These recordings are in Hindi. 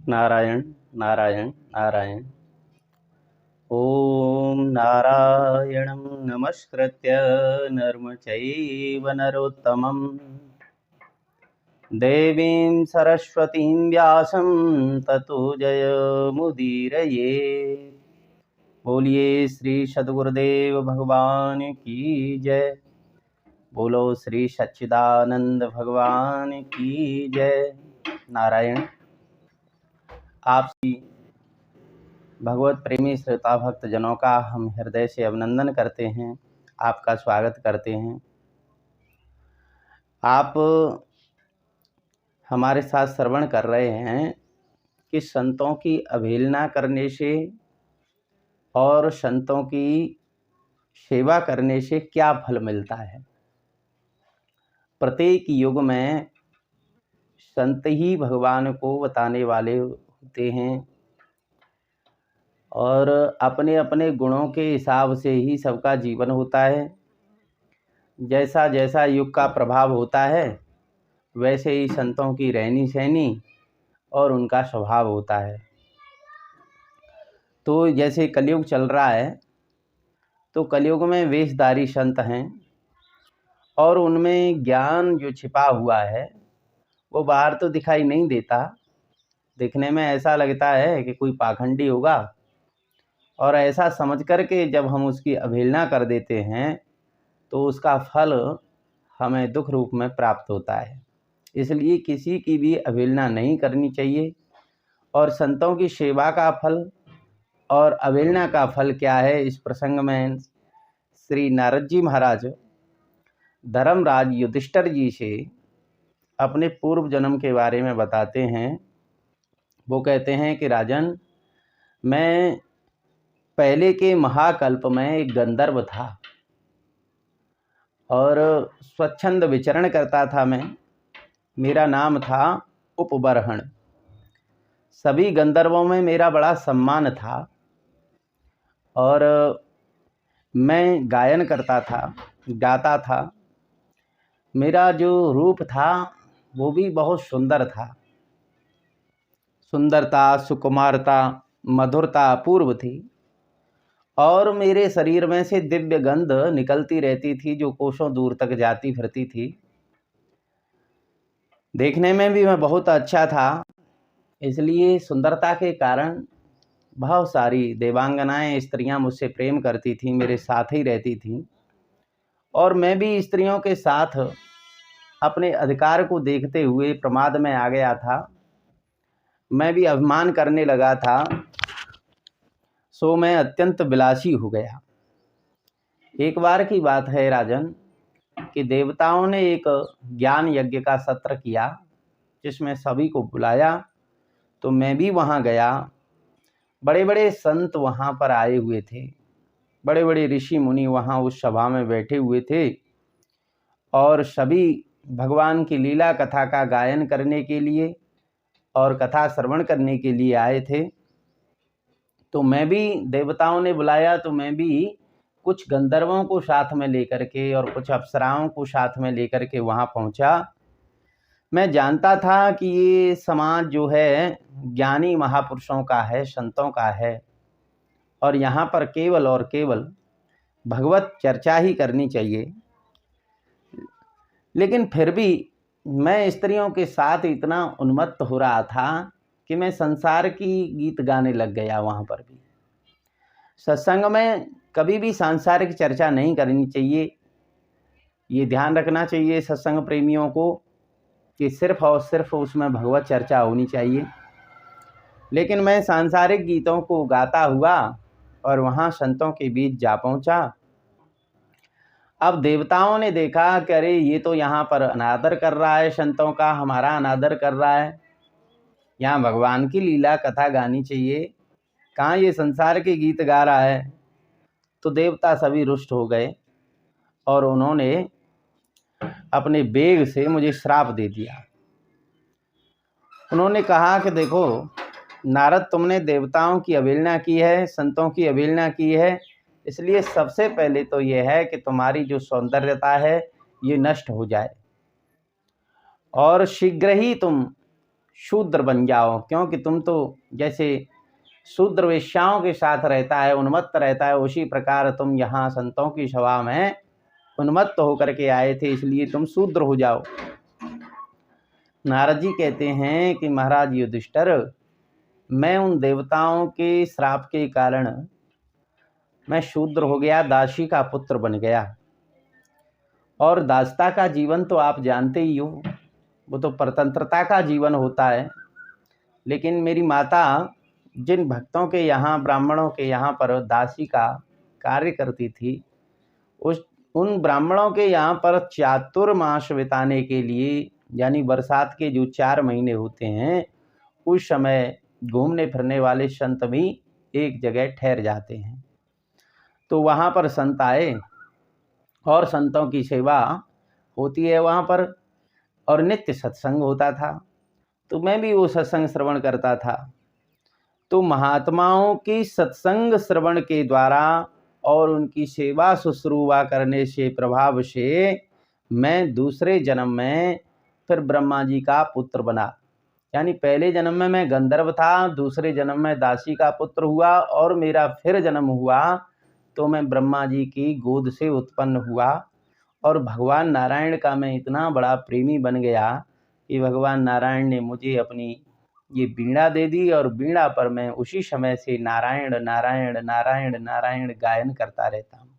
नारायण नारायण नारायण। ओम नारायणं नमस्कृत्य नरं चैव नरोत्तमं देवीं सरस्वतीं व्यासं ततो जयमुदीरये। बोलिए श्री सद्गुरुदेव भगवान की जय। बोलो श्री सच्चिदानंद भगवान की जय। नारायण। आप भगवत प्रेमी श्रोता भक्त जनों का हम हृदय से अभिनंदन करते हैं, आपका स्वागत करते हैं। आप हमारे साथ श्रवण कर रहे हैं कि संतों की अवहेलना करने से और संतों की सेवा करने से क्या फल मिलता है। प्रत्येक युग में संत ही भगवान को बताने वाले होते हैं और अपने अपने गुणों के हिसाब से ही सबका जीवन होता है। जैसा जैसा युग का प्रभाव होता है वैसे ही संतों की रहनी सहनी और उनका स्वभाव होता है। तो जैसे कलयुग चल रहा है तो कलयुग में वेशधारी संत हैं और उनमें ज्ञान जो छिपा हुआ है वो बाहर तो दिखाई नहीं देता। दिखने में ऐसा लगता है कि कोई पाखंडी होगा और ऐसा समझ कर के जब हम उसकी अवहेलना कर देते हैं तो उसका फल हमें दुख रूप में प्राप्त होता है। इसलिए किसी की भी अवहेलना नहीं करनी चाहिए। और संतों की सेवा का फल और अवहेलना का फल क्या है, इस प्रसंग में श्री नारद जी महाराज धर्मराज युधिष्ठिर जी से अपने पूर्व जन्म के बारे में बताते हैं। वो कहते हैं कि राजन, मैं पहले के महाकल्प में एक गंधर्व था और स्वच्छंद विचरण करता था। मेरा नाम था उपबरहण। सभी गंधर्वों में मेरा बड़ा सम्मान था और मैं गायन करता था, गाता था। मेरा जो रूप था वो भी बहुत सुंदर था। सुंदरता, सुकुमारता, मधुरता अपूर्व थी और मेरे शरीर में से दिव्य गंध निकलती रहती थी जो कोसों दूर तक जाती फिरती थी। देखने में भी मैं बहुत अच्छा था। इसलिए सुंदरता के कारण बहुत सारी देवांगनाएं स्त्रियां मुझसे प्रेम करती थीं, मेरे साथ ही रहती थीं। और मैं भी स्त्रियों के साथ अपने अधिकार को देखते हुए प्रमाद में आ गया था। मैं भी अभिमान करने लगा था, सो मैं अत्यंत विलासी हो गया। एक बार की बात है राजन कि देवताओं ने एक ज्ञान यज्ञ का सत्र किया जिसमें सभी को बुलाया। तो मैं भी वहाँ गया। बड़े बड़े संत वहाँ पर आए हुए थे, बड़े बड़े ऋषि मुनि वहाँ उस सभा में बैठे हुए थे और सभी भगवान की लीला कथा का गायन करने के लिए और कथा श्रवण करने के लिए आए थे। तो मैं भी, देवताओं ने बुलाया तो मैं भी कुछ गंधर्वों को साथ में लेकर के और कुछ अप्सराओं को साथ में लेकर के वहाँ पहुँचा। मैं जानता था कि ये समाज जो है ज्ञानी महापुरुषों का है, संतों का है और यहाँ पर केवल और केवल भगवत चर्चा ही करनी चाहिए। लेकिन फिर भी मैं स्त्रियों के साथ इतना उन्मत्त हो रहा था कि मैं संसार की गीत गाने लग गया। वहाँ पर भी सत्संग में कभी भी सांसारिक चर्चा नहीं करनी चाहिए। ये ध्यान रखना चाहिए सत्संग प्रेमियों को कि सिर्फ और सिर्फ उसमें भगवत चर्चा होनी चाहिए। लेकिन मैं सांसारिक गीतों को गाता हुआ और वहाँ संतों के बीच जा पहुँचा। अब देवताओं ने देखा कि अरे ये तो यहाँ पर अनादर कर रहा है, संतों का हमारा अनादर कर रहा है। यहाँ भगवान की लीला कथा गानी चाहिए, कहाँ ये संसार के गीत गा रहा है। तो देवता सभी रुष्ट हो गए और उन्होंने अपने वेग से मुझे श्राप दे दिया। उन्होंने कहा कि देखो नारद, तुमने देवताओं की अवहेलना की है, संतों की अवहेलना की है, इसलिए सबसे पहले तो ये है कि तुम्हारी जो सौंदर्यता है ये नष्ट हो जाए और शीघ्र ही तुम शूद्र बन जाओ, क्योंकि तुम तो जैसे शूद्र वेश्याओं के साथ रहता है, उन्मत्त रहता है, उसी प्रकार तुम यहाँ संतों की सभा में उन्मत्त होकर के आए थे, इसलिए तुम शूद्र हो जाओ। नारद जी कहते हैं कि महाराज युधिष्ठिर, मैं उन देवताओं के श्राप के कारण मैं शूद्र हो गया, दासी का पुत्र बन गया। और दासता का जीवन तो आप जानते ही हो, वो तो परतंत्रता का जीवन होता है। लेकिन मेरी माता जिन भक्तों के यहाँ, ब्राह्मणों के यहाँ पर दासी का कार्य करती थी, उन ब्राह्मणों के यहाँ पर चातुर्मास बिताने के लिए, यानी बरसात के जो 4 महीने होते हैं, उस समय घूमने फिरने वाले संत भी एक जगह ठहर जाते हैं। तो वहाँ पर संत आए और संतों की सेवा होती है वहाँ पर, और नित्य सत्संग होता था। तो मैं भी वो सत्संग श्रवण करता था। तो महात्माओं की सत्संग श्रवण के द्वारा और उनकी सेवा शुश्रूषा करने से प्रभाव से मैं दूसरे जन्म में फिर ब्रह्मा जी का पुत्र बना। यानी पहले जन्म में मैं गंधर्व था, दूसरे जन्म में दासी का पुत्र हुआ, और मेरा फिर जन्म हुआ तो मैं ब्रह्मा जी की गोद से उत्पन्न हुआ। और भगवान नारायण का मैं इतना बड़ा प्रेमी बन गया कि भगवान नारायण ने मुझे अपनी ये वीणा दे दी, और वीणा पर मैं उसी समय से नारायण नारायण नारायण नारायण गायन करता रहता हूँ।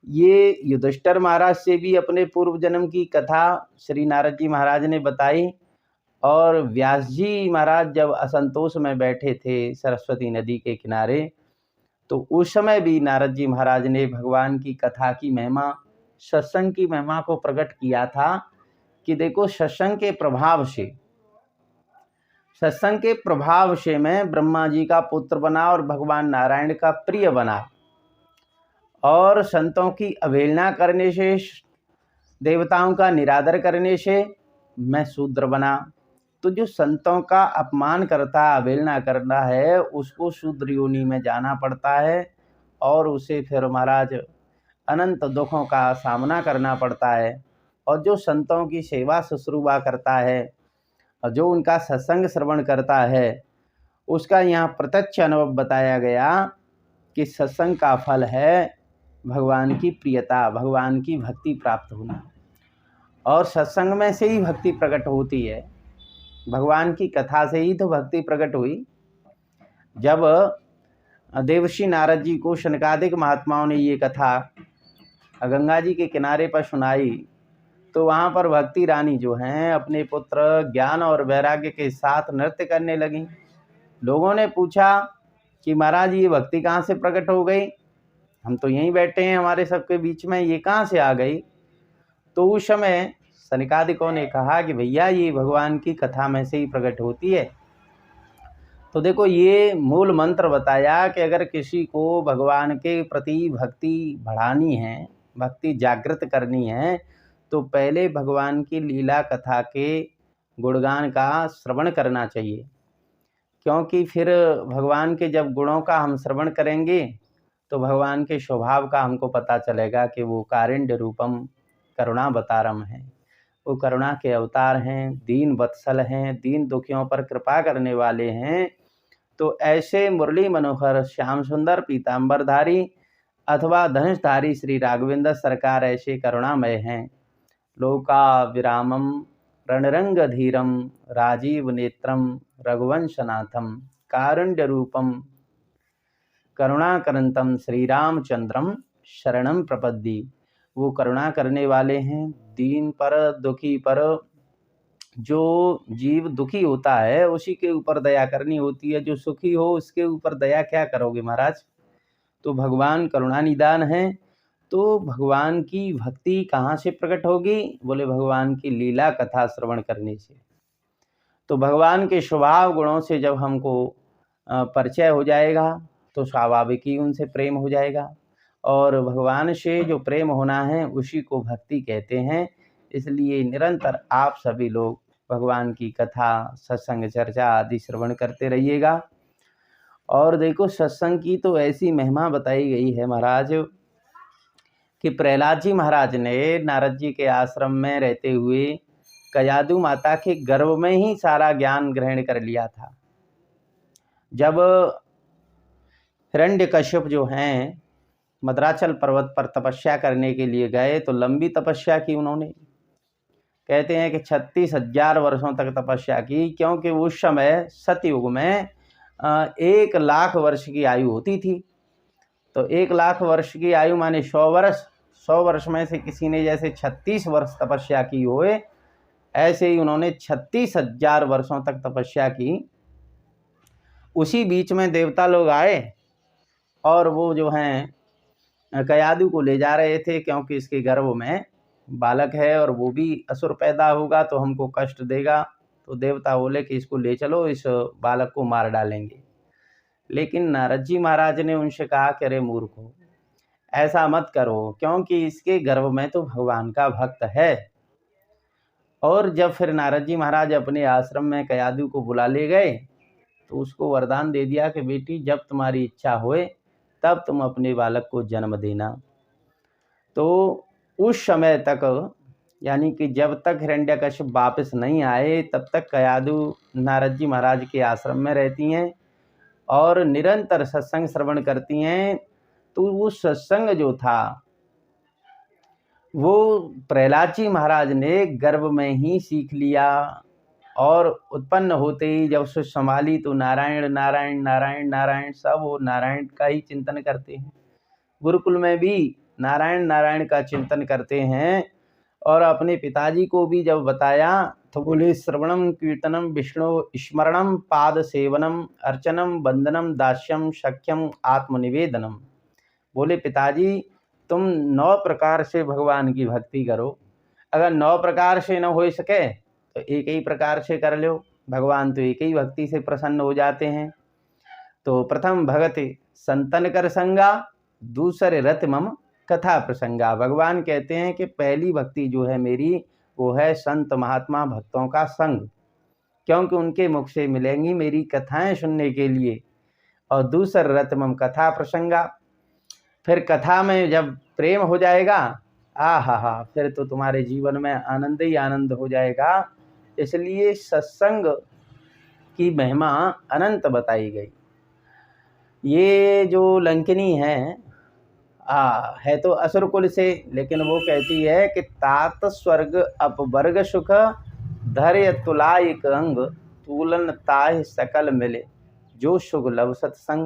ये युधिष्ठिर महाराज से भी अपने पूर्व जन्म की कथा श्री नारद जी महाराज ने बताई। और व्यास जी महाराज जब असंतोष में बैठे थे सरस्वती नदी के किनारे, तो उस समय भी नारद जी महाराज ने भगवान की कथा की महिमा, सत्संग की महिमा को प्रकट किया था कि देखो, सत्संग के प्रभाव से मैं ब्रह्मा जी का पुत्र बना और भगवान नारायण का प्रिय बना। और संतों की अवहेलना करने से, देवताओं का निरादर करने से मैं शूद्र बना। तो जो संतों का अपमान करता, अवहेलना करना है, उसको शूद्र योनि में जाना पड़ता है, और उसे फिर महाराज अनंत दुखों का सामना करना पड़ता है। और जो संतों की सेवा शुश्रूषा करता है और जो उनका सत्संग श्रवण करता है, उसका यहाँ प्रत्यक्ष अनुभव बताया गया कि सत्संग का फल है भगवान की प्रियता, भगवान की भक्ति प्राप्त होना। और सत्संग में से ही भक्ति प्रकट होती है, भगवान की कथा से ही तो भक्ति प्रकट हुई। जब देवर्षि नारद जी को शनकादिक महात्माओं ने ये कथा गंगा जी के किनारे पर सुनाई, तो वहाँ पर भक्ति रानी जो हैं अपने पुत्र ज्ञान और वैराग्य के साथ नृत्य करने लगी। लोगों ने पूछा कि महाराज ये भक्ति कहाँ से प्रकट हो गई, हम तो यहीं बैठे हैं हमारे सबके बीच में, ये कहाँ से आ गई। तो उस समय सनकादिकों ने कहा कि भैया ये भगवान की कथा में से ही प्रकट होती है। तो देखो, ये मूल मंत्र बताया कि अगर किसी को भगवान के प्रति भक्ति बढ़ानी है, भक्ति जागृत करनी है, तो पहले भगवान की लीला कथा के गुणगान का श्रवण करना चाहिए। क्योंकि फिर भगवान के जब गुणों का हम श्रवण करेंगे तो भगवान के स्वभाव का हमको पता चलेगा कि वो कारुण्य रूपम करुणावतारम है, वो करुणा के अवतार हैं, दीन वत्सल हैं, दीन दुखियों पर कृपा करने वाले हैं। तो ऐसे मुरली मनोहर श्याम सुंदर पीताम्बरधारी अथवा धनुषधारी श्री राघवेंद्र सरकार ऐसे करुणामय हैं। लोका विरामम रणरंग धीरम राजीव नेत्रम रघुवंशनाथम कारुण्य रूपम करुणाकरंतम श्री रामचंद्रम शरणम प्रपद्ये। वो करुणा करने वाले हैं, दीन पर, दुखी पर। जो जीव दुखी होता है उसी के ऊपर दया करनी होती है, जो सुखी हो उसके ऊपर दया क्या करोगे महाराज। तो भगवान करुणा निदान है। तो भगवान की भक्ति कहाँ से प्रकट होगी, बोले भगवान की लीला कथा श्रवण करने से। तो भगवान के स्वभाव गुणों से जब हमको परिचय हो जाएगा तो स्वाभाविक ही उनसे प्रेम हो जाएगा। और भगवान से जो प्रेम होना है उसी को भक्ति कहते हैं। इसलिए निरंतर आप सभी लोग भगवान की कथा, सत्संग, चर्चा आदि श्रवण करते रहिएगा। और देखो, सत्संग की तो ऐसी महिमा बताई गई है महाराज कि प्रहलाद जी महाराज ने नारद जी के आश्रम में रहते हुए कयादु माता के गर्भ में ही सारा ज्ञान ग्रहण कर लिया था। जब हिरण्यकश्यप जो हैं मद्राचल पर्वत पर तपस्या करने के लिए गए तो लंबी तपस्या की उन्होंने, कहते हैं कि 36,000 वर्षों तक तपस्या की, क्योंकि उस समय सतयुग में 1,00,000 वर्ष की आयु होती थी। तो 1,00,000 वर्ष की आयु माने 100 वर्ष, 100 वर्ष में से किसी ने जैसे 36 वर्ष तपस्या की होए, ऐसे ही उन्होंने 36,000 वर्षों तक तपस्या की। उसी बीच में देवता लोग आए और वो जो हैं कयादु को ले जा रहे थे, क्योंकि इसके गर्भ में बालक है और वो भी असुर पैदा होगा तो हमको कष्ट देगा। तो देवता बोले कि इसको ले चलो, इस बालक को मार डालेंगे। लेकिन नारद जी महाराज ने उनसे कहा कि अरे मूर्खो, ऐसा मत करो, क्योंकि इसके गर्भ में तो भगवान का भक्त है। और जब फिर नारद जी महाराज अपने आश्रम में कयादु को बुला ले गए तो उसको वरदान दे दिया कि बेटी, जब तुम्हारी इच्छा होए तब तुम अपने बालक को जन्म देना। तो उस समय तक, यानी कि जब तक हिरण्यकश्यप वापस नहीं आए तब तक कयादु नारद जी महाराज के आश्रम में रहती हैं और निरंतर सत्संग श्रवण करती हैं। तो वो सत्संग जो था वो प्रहलाद जी महाराज ने गर्भ में ही सीख लिया और उत्पन्न होते ही जब से संभाली तो नारायण नारायण नारायण नारायण, सब वो नारायण का ही चिंतन करते हैं। गुरुकुल में भी नारायण नारायण का चिंतन करते हैं। और अपने पिताजी को भी जब बताया तो बोले श्रवणम कीर्तनम विष्णु स्मरणम पाद सेवनम अर्चनम वंदनम दास्यम सख्यम आत्मनिवेदनम। बोले पिताजी, तुम 9 प्रकार से भगवान की भक्ति करो। अगर 9 प्रकार से न हो सके तो एक ही प्रकार से कर लो, भगवान तो एक ही भक्ति से प्रसन्न हो जाते हैं। तो प्रथम भगति संतन कर संगा, दूसरे रत मम कथा प्रसंगा। भगवान कहते हैं कि पहली भक्ति जो है मेरी वो है संत महात्मा भक्तों का संग, क्योंकि उनके मुख से मिलेंगी मेरी कथाएं सुनने के लिए। और दूसरा रत मम कथा प्रसंगा, फिर कथा में जब प्रेम हो जाएगा, हा, फिर तो तुम्हारे जीवन में आनंद ही आनंद हो जाएगा। इसलिए सत्संग की महिमा अनंत बताई गई। ये जो लंकिनी है तो असुर कुल से, लेकिन वो कहती है कि तात स्वर्ग अपवर्ग सुख, धैर्य तुलायक अंग, तूलन ताह सकल मिले, जो सुख लव सत्संग।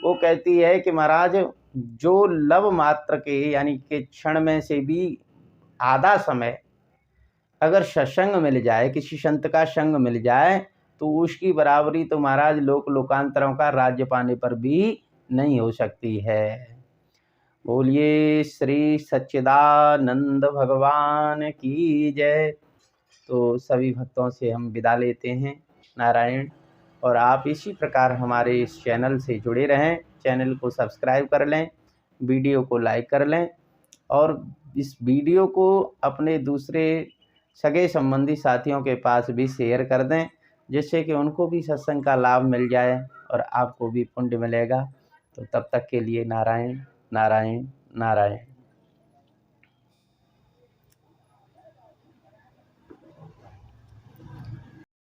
वो कहती है कि महाराज, जो लव मात्र के यानी कि क्षण में से भी आधा समय अगर सत्संग मिल जाए, किसी संत का संग मिल जाए, तो उसकी बराबरी तो महाराज लोक लोकांतरों का राज्य पाने पर भी नहीं हो सकती है। बोलिए श्री सच्चिदानंद भगवान की जय। तो सभी भक्तों से हम विदा लेते हैं। नारायण। और आप इसी प्रकार हमारे इस चैनल से जुड़े रहें, चैनल को सब्सक्राइब कर लें, वीडियो को लाइक कर लें और इस वीडियो को अपने दूसरे सगे संबंधी साथियों के पास भी शेयर कर दें, जिससे कि उनको भी सत्संग का लाभ मिल जाए और आपको भी पुण्य मिलेगा। तो तब तक के लिए नारायण नारायण नारायण।